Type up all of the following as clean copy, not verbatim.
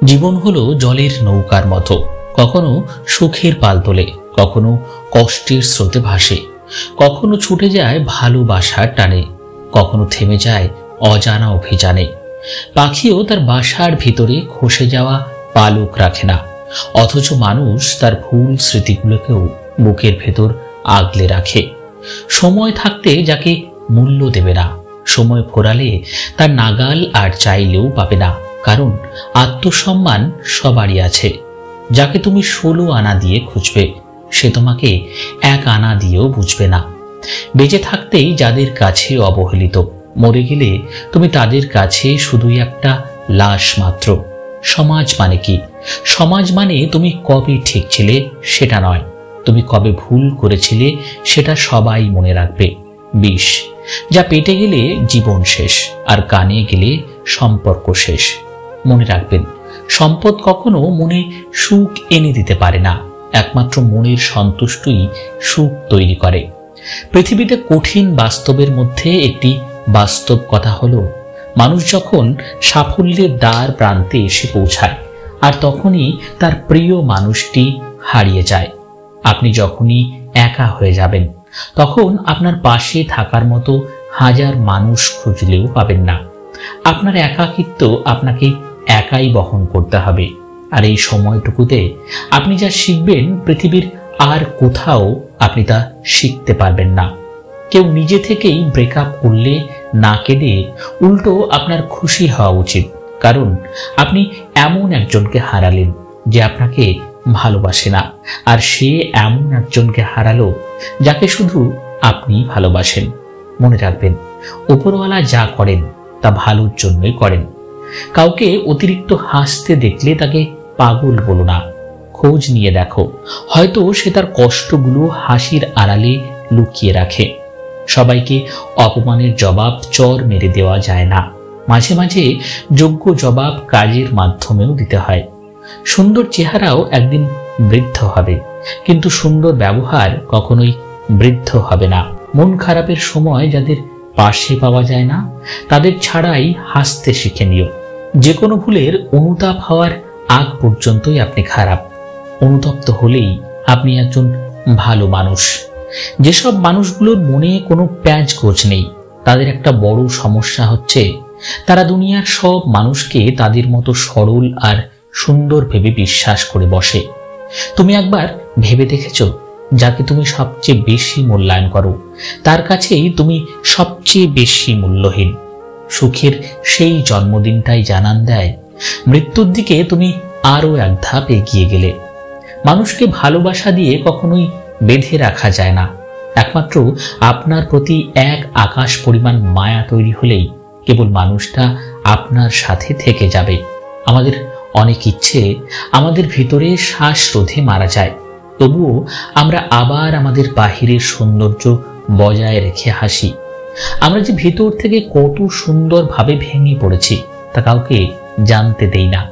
জীবন হলো জলের নৌকার মতো, কখনো সুখের পাল তোলে, কখনো কষ্টের স্রোতে ভাসে, কখনো ছুটে যায় ভালোবাসার টানে, কখনো থেমে যায় অজানা অভিযানে। পাখিও তার বাসার ভিতরে খসে যাওয়া পালক রাখে না, অথচ মানুষ তার ভুল স্মৃতিগুলোকেও বুকের ভেতর আগলে রাখে। সময় থাকতে যাকে মূল্য দেবে না, সময় ফোরালে তার নাগাল আর চাইলেও পাবে না। কারণ আত্মসম্মান সবারই আছে। যাকে তুমি 16 আনা দিয়ে খুঁজবে, সে তোমাকে 1 আনা দিয়েও বুঝবে না। বেঁচে থাকতেই যাদের কাছে অবহেলিত, মরে গেলে তুমি তাদের কাছে শুধুই একটা লাশ মাত্র। সমাজ মানে কি? সমাজ মানে তুমি কবে ঠিক ছিলে সেটা নয়, তুমি কবে ভুল করেছিলে সেটা সবাই মনে রাখবে। বিষ যা পেটে গেলে জীবন শেষ, আর কানে গেলে সম্পর্ক শেষ। মনে রাখবেন, সম্পদ কখনো মনে সুখ এনে দিতে পারে না, একমাত্র মনের সন্তুষ্টই সুখ তৈরি করে। পৃথিবীতে কঠিন বাস্তবের মধ্যে একটি বাস্তব কথা হলো, মানুষ যখন সাফল্যের দ্বার প্রান্তে এসে পৌঁছায়, আর তখনই তার প্রিয় মানুষটি হারিয়ে যায়। আপনি যখনই একা হয়ে যাবেন, তখন আপনার পাশে থাকার মতো 1000 মানুষ খুঁজলেও পাবেন না। আপনার একাকিত্ব আপনাকে একাই বহন করতে হবে। আর এই সময়টুকুতে আপনি যা শিখবেন, পৃথিবীর আর কোথাও আপনি তা শিখতে পারবেন না। কেউ নিজে থেকেই ব্রেকআপ করলে না কেঁদে উল্টো আপনার খুশি হওয়া উচিত, কারণ আপনি এমন একজনকে হারালেন যে আপনাকে ভালোবাসে না, আর সে এমন একজনকে হারালো যাকে শুধু আপনি ভালোবাসেন। মনে রাখবেন, উপরওয়ালা যা করেন তা ভালোর জন্যই করেন। কাউকে অতিরিক্ত হাসতে দেখলে তাকে পাগল বলো না, খোঁজ নিয়ে দেখো, হয়তো সে তার কষ্টগুলো হাসির আড়ালে লুকিয়ে রাখে। সবাইকে অপমানের জবাব চর মেরে দেওয়া যায় না, মাঝে মাঝে যোগ্য জবাব কাজের মাধ্যমেও দিতে হয়। সুন্দর চেহারাও একদিন বৃদ্ধ হবে, কিন্তু সুন্দর ব্যবহার কখনোই বৃদ্ধ হবে না। মন খারাপের সময় যাদের পাশে পাওয়া যায় না, তাদের ছাড়াই হাসতে শিখে নিও। যে কোনো ভুলের অনুতাপ হওয়ার আগ পর্যন্তই আপনি খারাপ, অনুতপ্ত হলেই আপনি একজন ভালো মানুষ। যেসব মানুষগুলোর মনে কোনো প্যাঁচ গোছ নেই, তাদের একটা বড় সমস্যা হচ্ছে তারা দুনিয়ার সব মানুষকে তাদের মতো সরল আর সুন্দর ভেবে বিশ্বাস করে বসে। তুমি একবার ভেবে দেখেছো, যাকে তুমি সবচেয়ে বেশি মূল্যায়ন করো, তার কাছেই তুমি সবচেয়ে বেশি মূল্যহীন। সুখের সেই জন্মদিনটাই জানান দেয় মৃত্যুর দিকে তুমি আরো এক ধাপ এগিয়ে গেলে। মানুষকে ভালোবাসা দিয়ে কখনোই বেঁধে রাখা যায় না, একমাত্র আপনার প্রতি 1 আকাশ পরিমাণ মায়া তৈরি হলেই কেবল মানুষটা আপনার সাথে থেকে যাবে। আমাদের অনেক ইচ্ছে আমাদের ভিতরে শ্বাসরোধে মারা যায়, তবুও আমরা আবার আমাদের বাহিরের সৌন্দর্য বজায় রেখে হাসি। আমরা যে ভিতর থেকে কত সুন্দরভাবে ভেঙে পড়েছি তা কাউকে জানতে দেই না।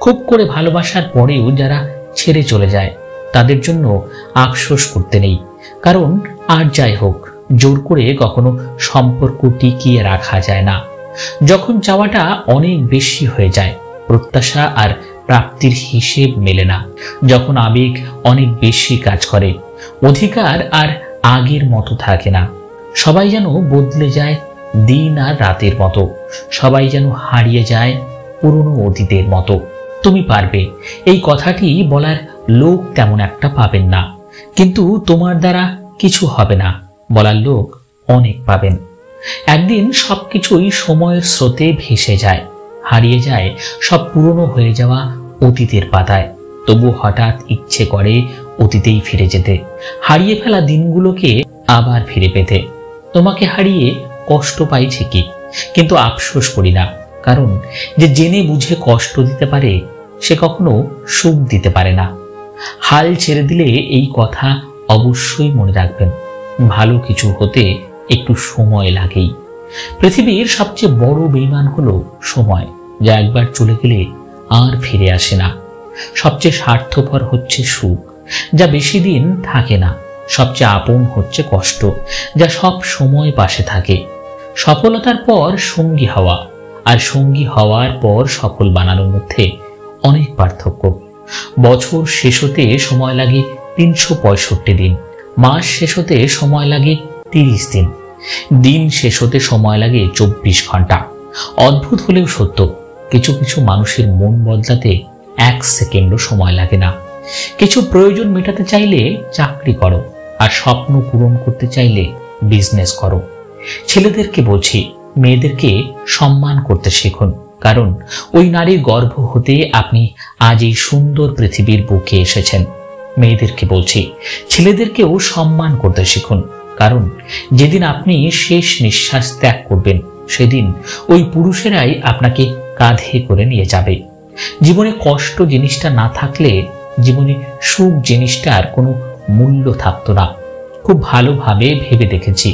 খুব করে ভালোবাসার পরেও যারা ছেড়ে চলে যায়, তাদের জন্য আফসোস করতে নেই, কারণ আর যাই হোক, জোর করে কখনো সম্পর্ক টিকিয়ে রাখা যায় না। যখন চাওয়াটা অনেক বেশি হয়ে যায়, প্রত্যাশা আর প্রাপ্তির হিসেব মেলে না। যখন আবেগ অনেক বেশি কাজ করে, অধিকার আর আগের মতো থাকে না। সবাই যেন বদলে যায় দিন আর রাতের মতো, সবাই যেন হারিয়ে যায় পুরনো অতীতের মতো। তুমি পারবে, এই কথাটি বলার লোক তেমন একটা পাবেন না, কিন্তু তোমার দ্বারা কিছু হবে না বলার লোক অনেক পাবেন। একদিন সবকিছুই সময়ের স্রোতে ভেসে যায়, হারিয়ে যায় সব পুরনো হয়ে যাওয়া অতীতের পাতায়। তবু হঠাৎ ইচ্ছে করে অতীতেই ফিরে যেতে, হারিয়ে ফেলা দিনগুলোকে আবার ফিরে পেতে। তোমাকে হারিয়ে কষ্ট পাই ঠিকই, কিন্তু আফসোস করি না, কারণ যে জেনে বুঝে কষ্ট দিতে পারে সে কখনো সুখ দিতে পারে না। হাল ছেড়ে দিলে এই কথা অবশ্যই মনে রাখবেন, ভালো কিছু হতে একটু সময় লাগেই। পৃথিবীর সবচেয়ে বড় বেঈমান হলো সময়, যা একবার চলে গেলে আর ফিরে আসে না। সবচেয়ে স্বার্থপর হচ্ছে সুখ, যা বেশি দিন থাকে না। সবচেয়ে আপন হচ্ছে কষ্ট, যা সব সময় পাশে থাকে। সফলতার পর সঙ্গী হওয়া আর সঙ্গী হওয়ার পর সফল বানানোর মধ্যে অনেক পার্থক্য। বছর শেষ হতে সময় লাগে 365 দিন, মাস শেষ হতে সময় লাগে 30 দিন, দিন শেষ হতে সময় লাগে 24 ঘন্টা। অদ্ভুত হলেও সত্য, কিছু কিছু মানুষের মন বদলাতে 1 সেকেন্ডও সময় লাগে না। কিছু প্রয়োজন মেটাতে চাইলে চাকরি করো, আর স্বপ্ন পূরণ করতে চাইলে বিজনেস করো। ছেলেদেরকে বলছি, মেয়েদেরকে সম্মান করতে শিখুন, কারণ ওই নারীর গর্ভ হতে আপনি আজ এই সুন্দর পৃথিবীর বুকে এসেছেন। মেয়েদেরকে বলছি, ছেলেদেরকেও সম্মান করতে শিখুন, কারণ যেদিন আপনি শেষ নিঃশ্বাস ত্যাগ করবেন সেদিন ওই পুরুষেরাই আপনাকে কাঁধে করে নিয়ে যাবে। জীবনে কষ্ট জিনিসটা না থাকলে জীবনে সুখ জিনিসটার কোনো মূল্য থাকতো না। খুব ভালোভাবে ভেবে দেখেছি,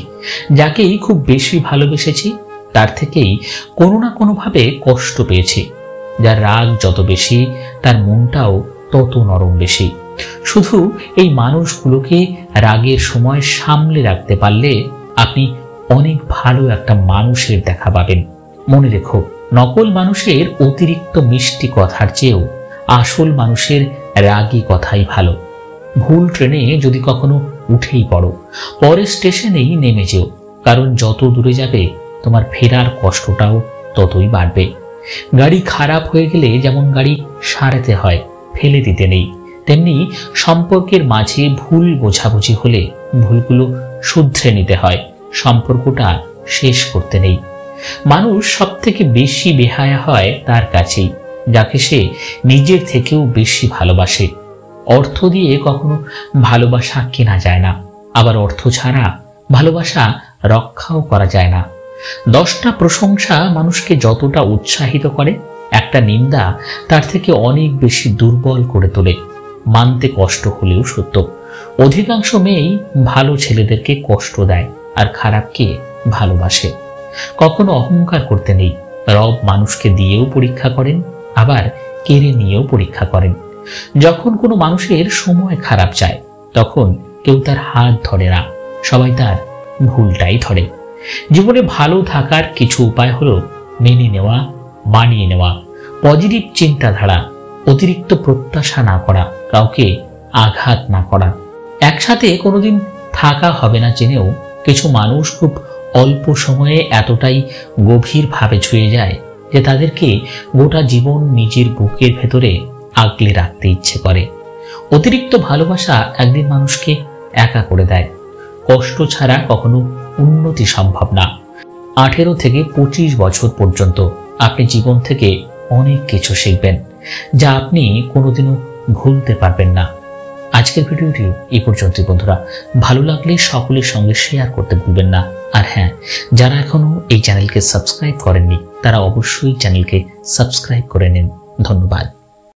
যাকেই খুব বেশি ভালোবেসেছি তার থেকেই কোনো না কোনোভাবে কষ্ট পেয়েছি। যার রাগ যত বেশি তার মনটাও তত নরম বেশি। শুধু এই মানুষগুলোকে রাগের সময় সামলে রাখতে পারলে আপনি অনেক ভালো একটা মানুষের দেখা পাবেন। মনে রেখো, নকল মানুষের অতিরিক্ত মিষ্টি কথার চেয়েও আসল মানুষের রাগী কথাই ভালো। ভুল ট্রেনে যদি কখনো উঠেই পড়ো, পরের স্টেশনেই নেমে যেও, কারণ যত দূরে যাবে তোমার ফেরার কষ্টটাও ততই বাড়বে। গাড়ি খারাপ হয়ে গেলে যেমন গাড়ি সারাতে হয়, ফেলে দিতে নেই, তেমনি সম্পর্কের মাঝে ভুল বোঝাবুঝি হলে ভুলগুলো শুধরে নিতে হয়, সম্পর্কটা শেষ করতে নেই। মানুষ সব থেকে বেশি বেহায়া হয় তার কাছেই, যাকে সে নিজের থেকেও বেশি ভালোবাসে। অর্থ দিয়ে কখনো ভালোবাসা কেনা যায় না, আবার অর্থ ছাড়া ভালোবাসা রক্ষাও করা যায় না। 10টা প্রশংসা মানুষকে যতটা উৎসাহিত করে, একটা নিন্দা তার থেকে অনেক বেশি দুর্বল করে তোলে। মানতে কষ্ট হলেও সত্য, অধিকাংশ মেয়েই ভালো ছেলেদেরকে কষ্ট দেয় আর খারাপকে ভালোবাসে। কখনো অহংকার করতে নেই। রব মানুষকে দিয়েও পরীক্ষা করেন, আবার কেড়ে নিয়েও পরীক্ষা করেন। যখন কোনো মানুষের সময় খারাপ যায় তখন কেউ তার হাত ধরে না, সবাই তার ভুলটাই ধরে। জীবনে ভালো থাকার কিছু উপায় হলো মেনে নেওয়া, মানিয়ে নেওয়া, পজিটিভ চিন্তাধারা, অতিরিক্ত প্রত্যাশা না করা, কাউকে আঘাত না করা। একসাথে কোনোদিন থাকা হবে না জেনেও কিছু মানুষ খুব অল্প সময়ে এতটাই গভীরভাবে ছুঁয়ে যায় যে তাদেরকে গোটা জীবন নিজের বুকের ভেতরে আগলে রাখতে ইচ্ছে করে। অতিরিক্ত ভালোবাসা একদিন মানুষকে একা করে দেয়। কষ্ট ছাড়া কখনো উন্নতি সম্ভব না। 18 থেকে 25 বছর পর্যন্ত আপনি জীবন থেকে অনেক কিছু শিখবেন, যা আপনি কোনোদিনও ভুলতে পারবেন না। আজকের ভিডিওটি এই পর্যন্তই বন্ধুরা। ভালো লাগলে সকলের সঙ্গে শেয়ার করতে ভুলবেন না। আর হ্যাঁ, যারা এখনো এই চ্যানেলকে সাবস্ক্রাইব করেননি তারা অবশ্যই চ্যানেলকে সাবস্ক্রাইব করে নিন। ধন্যবাদ।